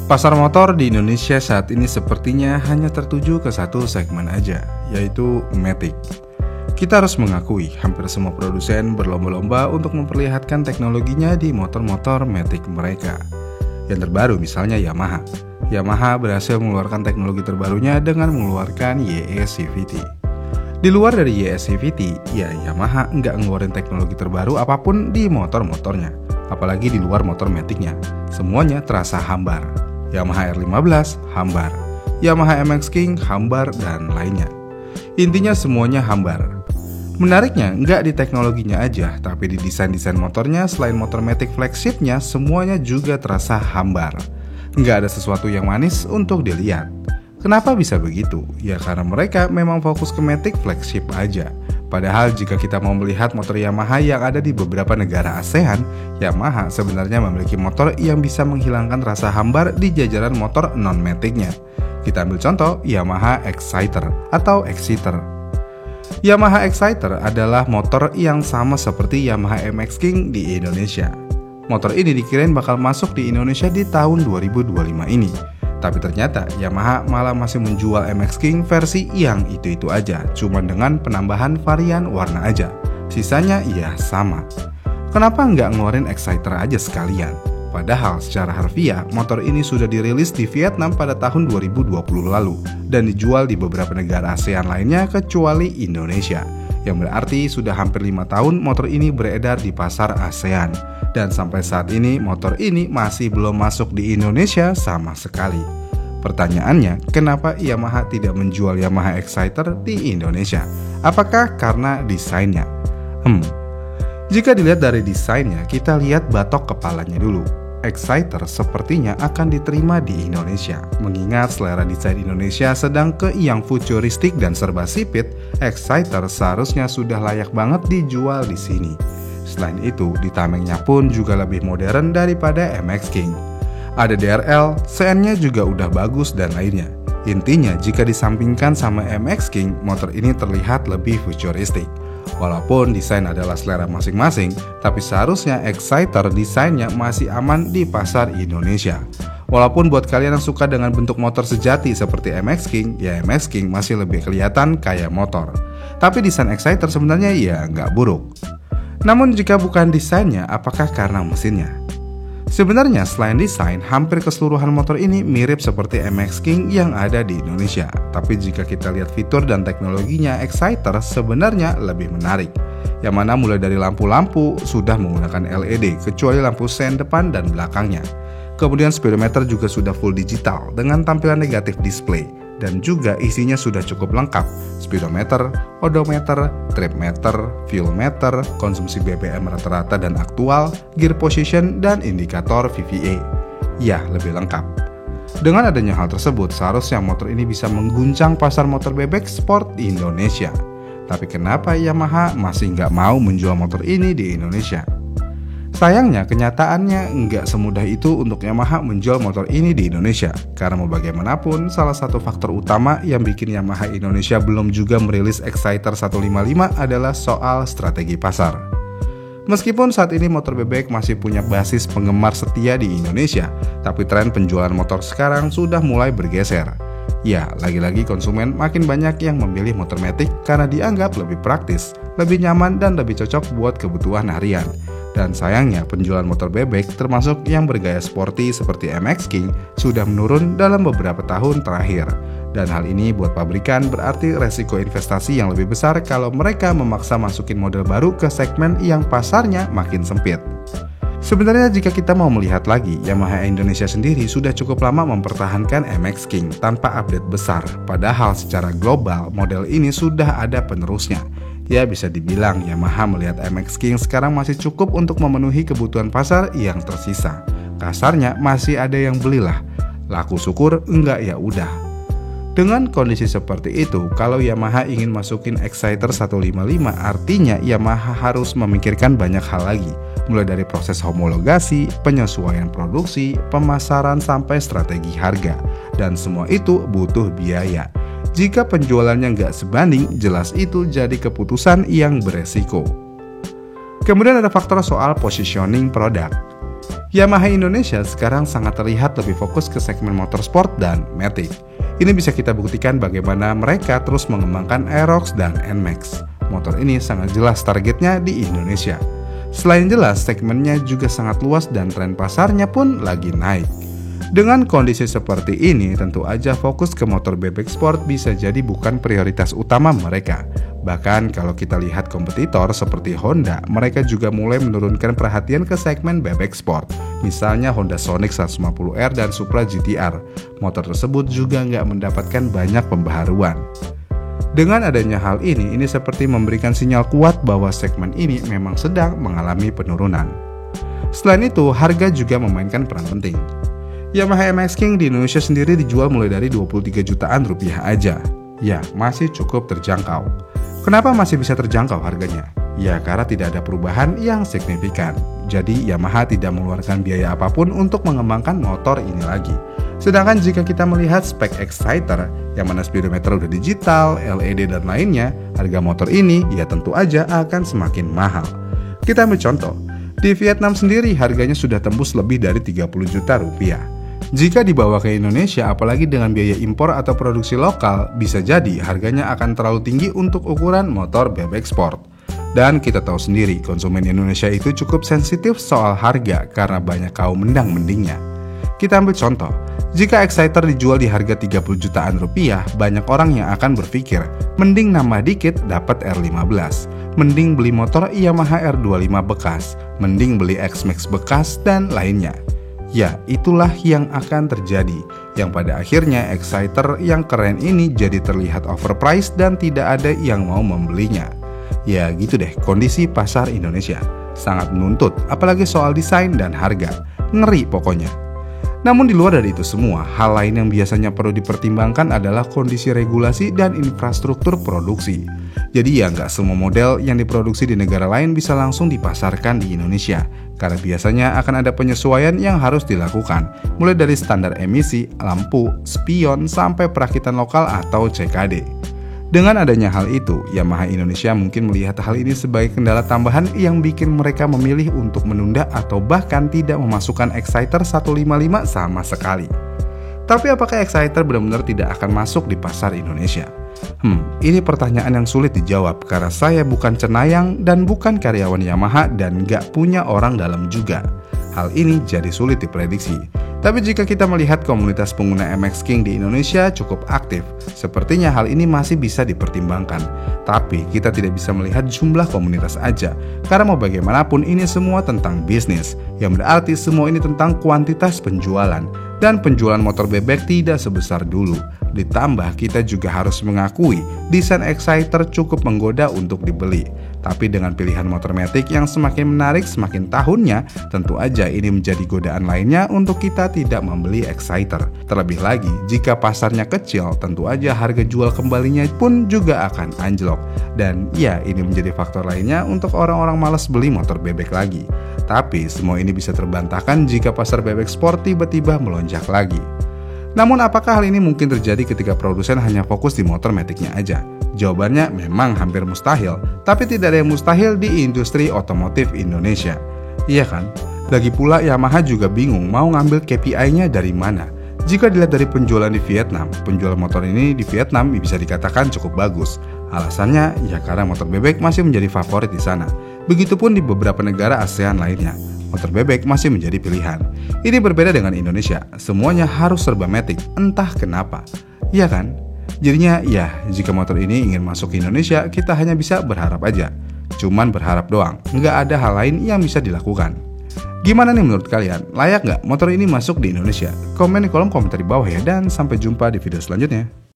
Pasar motor di Indonesia saat ini sepertinya hanya tertuju ke satu segmen aja, yaitu matic. Kita harus mengakui, hampir semua produsen berlomba-lomba untuk memperlihatkan teknologinya di motor-motor matic mereka. Yang terbaru misalnya Yamaha. Yamaha berhasil mengeluarkan teknologi terbarunya dengan mengeluarkan YS CVT. Di luar dari YS CVT, ya Yamaha nggak ngeluarin teknologi terbaru apapun di motor-motornya. Apalagi di luar motor maticnya, semuanya terasa hambar. Yamaha R15 hambar, Yamaha MX King hambar, dan lainnya. Intinya semuanya hambar. Menariknya, nggak di teknologinya aja, tapi di desain-desain motornya selain motor matic flagshipnya, semuanya juga terasa hambar. Nggak ada sesuatu yang manis untuk dilihat. Kenapa bisa begitu? Ya karena mereka memang fokus ke matic flagship aja. Padahal jika kita mau melihat motor Yamaha yang ada di beberapa negara ASEAN, Yamaha sebenarnya memiliki motor yang bisa menghilangkan rasa hambar di jajaran motor non-maticnya. Kita ambil contoh Yamaha Exciter atau Exciter. Yamaha Exciter adalah motor yang sama seperti Yamaha MX King di Indonesia. Motor ini dikirain bakal masuk di Indonesia di tahun 2025 ini. Tapi ternyata Yamaha malah masih menjual MX King versi yang itu-itu aja, cuma dengan penambahan varian warna aja. Sisanya ya sama. Kenapa nggak ngeluarin Exciter aja sekalian? Padahal secara harfiah, motor ini sudah dirilis di Vietnam pada tahun 2020 lalu dan dijual di beberapa negara ASEAN lainnya kecuali Indonesia. Yang berarti sudah hampir 5 tahun motor ini beredar di pasar ASEAN. Dan sampai saat ini motor ini masih belum masuk di Indonesia sama sekali. Pertanyaannya, kenapa Yamaha tidak menjual Yamaha Exciter di Indonesia? Apakah karena desainnya? Jika dilihat dari desainnya, kita lihat batok kepalanya dulu. Exciter sepertinya akan diterima di Indonesia. Mengingat selera desain Indonesia sedang ke yang futuristik dan serba sipit, Exciter seharusnya sudah layak banget dijual di sini. Selain itu, di tamengnya pun juga lebih modern daripada MX King. Ada DRL, CN-nya juga udah bagus dan lainnya. Intinya, jika disampingkan sama MX King, motor ini terlihat lebih futuristik. Walaupun desain adalah selera masing-masing, tapi seharusnya Exciter desainnya masih aman di pasar Indonesia. Walaupun buat kalian yang suka dengan bentuk motor sejati seperti MX King, ya MX King masih lebih kelihatan kayak motor. Tapi desain Exciter sebenarnya ya nggak buruk. Namun jika bukan desainnya, apakah karena mesinnya? Sebenarnya selain desain, hampir keseluruhan motor ini mirip seperti MX King yang ada di Indonesia. Tapi jika kita lihat fitur dan teknologinya, Exciter sebenarnya lebih menarik. Yang mana mulai dari lampu-lampu sudah menggunakan LED, kecuali lampu sen depan dan belakangnya. Kemudian speedometer juga sudah full digital dengan tampilan negatif display. Dan juga isinya sudah cukup lengkap, speedometer, odometer, trip meter, fuel meter, konsumsi BBM rata-rata dan aktual, gear position, dan indikator VVA. Ya, lebih lengkap. Dengan adanya hal tersebut, seharusnya motor ini bisa mengguncang pasar motor bebek sport di Indonesia. Tapi kenapa Yamaha masih nggak mau menjual motor ini di Indonesia? Sayangnya, kenyataannya nggak semudah itu untuk Yamaha menjual motor ini di Indonesia. Karena mau bagaimanapun, salah satu faktor utama yang bikin Yamaha Indonesia belum juga merilis Exciter 155 adalah soal strategi pasar. Meskipun saat ini motor bebek masih punya basis penggemar setia di Indonesia, tapi tren penjualan motor sekarang sudah mulai bergeser. Ya, lagi-lagi konsumen makin banyak yang memilih motor matic karena dianggap lebih praktis, lebih nyaman, dan lebih cocok buat kebutuhan harian. Dan sayangnya penjualan motor bebek termasuk yang bergaya sporty seperti MX King sudah menurun dalam beberapa tahun terakhir. Dan hal ini buat pabrikan berarti resiko investasi yang lebih besar kalau mereka memaksa masukin model baru ke segmen yang pasarnya makin sempit. Sebenarnya jika kita mau melihat lagi, Yamaha Indonesia sendiri sudah cukup lama mempertahankan MX King tanpa update besar. Padahal secara global model ini sudah ada penerusnya. Ya bisa dibilang Yamaha melihat MX King sekarang masih cukup untuk memenuhi kebutuhan pasar yang tersisa. Kasarnya masih ada yang belilah. Laku syukur, enggak ya udah. Dengan kondisi seperti itu, kalau Yamaha ingin masukin Exciter 155, artinya Yamaha harus memikirkan banyak hal lagi. Mulai dari proses homologasi, penyesuaian produksi, pemasaran sampai strategi harga. Dan semua itu butuh biaya. Jika penjualannya nggak sebanding, jelas itu jadi keputusan yang beresiko. Kemudian ada faktor soal positioning produk. Yamaha Indonesia sekarang sangat terlihat lebih fokus ke segmen motorsport dan matic. Ini bisa kita buktikan bagaimana mereka terus mengembangkan Aerox dan NMAX. Motor ini sangat jelas targetnya di Indonesia. Selain jelas, segmennya juga sangat luas dan tren pasarnya pun lagi naik. Dengan kondisi seperti ini, tentu aja fokus ke motor bebek sport bisa jadi bukan prioritas utama mereka. Bahkan kalau kita lihat kompetitor seperti Honda, mereka juga mulai menurunkan perhatian ke segmen bebek sport. Misalnya Honda Sonic 150R dan Supra GTR. Motor tersebut juga nggak mendapatkan banyak pembaharuan. Dengan adanya hal ini seperti memberikan sinyal kuat bahwa segmen ini memang sedang mengalami penurunan. Selain itu, harga juga memainkan peran penting. Yamaha MX King di Indonesia sendiri dijual mulai dari 23 jutaan rupiah aja. Ya, masih cukup terjangkau. Kenapa masih bisa terjangkau harganya? Ya, karena tidak ada perubahan yang signifikan. Jadi, Yamaha tidak mengeluarkan biaya apapun untuk mengembangkan motor ini lagi. Sedangkan jika kita melihat spek exciter, yang mana speedometer udah digital, LED dan lainnya, harga motor ini ya tentu aja akan semakin mahal. Kita ambil contoh, di Vietnam sendiri harganya sudah tembus lebih dari 30 juta rupiah. Jika dibawa ke Indonesia, apalagi dengan biaya impor atau produksi lokal, bisa jadi harganya akan terlalu tinggi untuk ukuran motor bebek sport. Dan kita tahu sendiri, konsumen Indonesia itu cukup sensitif soal harga karena banyak kaum mendang-mendingnya. Kita ambil contoh, jika exciter dijual di harga 30 jutaan rupiah, banyak orang yang akan berpikir, mending nambah dikit dapat R15, mending beli motor Yamaha R25 bekas, mending beli X-Max bekas, dan lainnya. Ya, itulah yang akan terjadi, yang pada akhirnya exciter yang keren ini jadi terlihat overpriced dan tidak ada yang mau membelinya. Ya gitu deh kondisi pasar Indonesia, sangat menuntut apalagi soal desain dan harga, ngeri pokoknya. Namun di luar dari itu semua, hal lain yang biasanya perlu dipertimbangkan adalah kondisi regulasi dan infrastruktur produksi. Jadi ya nggak semua model yang diproduksi di negara lain bisa langsung dipasarkan di Indonesia, karena biasanya akan ada penyesuaian yang harus dilakukan, mulai dari standar emisi, lampu, spion, sampai perakitan lokal atau CKD. Dengan adanya hal itu, Yamaha Indonesia mungkin melihat hal ini sebagai kendala tambahan yang bikin mereka memilih untuk menunda atau bahkan tidak memasukkan exciter 155 sama sekali. Tapi apakah exciter benar-benar tidak akan masuk di pasar Indonesia? Ini pertanyaan yang sulit dijawab karena saya bukan cenayang dan bukan karyawan Yamaha dan gak punya orang dalam juga. Hal ini jadi sulit diprediksi. Tapi jika kita melihat komunitas pengguna MX King di Indonesia cukup aktif, sepertinya hal ini masih bisa dipertimbangkan. Tapi kita tidak bisa melihat jumlah komunitas aja, karena mau bagaimanapun ini semua tentang bisnis, yang berarti semua ini tentang kuantitas penjualan. Dan penjualan motor bebek tidak sebesar dulu. Ditambah kita juga harus mengakui desain exciter cukup menggoda untuk dibeli. Tapi dengan pilihan motor matic yang semakin menarik semakin tahunnya, tentu aja ini menjadi godaan lainnya untuk kita tidak membeli exciter. Terlebih lagi, jika pasarnya kecil, tentu aja harga jual kembalinya pun juga akan anjlok. Dan ya, ini menjadi faktor lainnya untuk orang-orang malas beli motor bebek lagi. Tapi semua ini bisa terbantahkan jika pasar bebek sport tiba-tiba melonjak lagi. Namun apakah hal ini mungkin terjadi ketika produsen hanya fokus di motor maticnya aja? Jawabannya memang hampir mustahil, tapi tidak ada yang mustahil di industri otomotif Indonesia. Iya kan? Lagi pula Yamaha juga bingung mau ngambil KPI-nya dari mana. Jika dilihat dari penjualan di Vietnam, penjualan motor ini di Vietnam bisa dikatakan cukup bagus. Alasannya ya karena motor bebek masih menjadi favorit di sana. Begitupun di beberapa negara ASEAN lainnya. Motor bebek masih menjadi pilihan. Ini berbeda dengan Indonesia, semuanya harus serba matic, entah kenapa. Iya kan? Jadinya ya, jika motor ini ingin masuk ke Indonesia, kita hanya bisa berharap aja. Cuman berharap doang, nggak ada hal lain yang bisa dilakukan. Gimana nih menurut kalian? Layak nggak motor ini masuk di Indonesia? Komen di kolom komentar di bawah ya, dan sampai jumpa di video selanjutnya.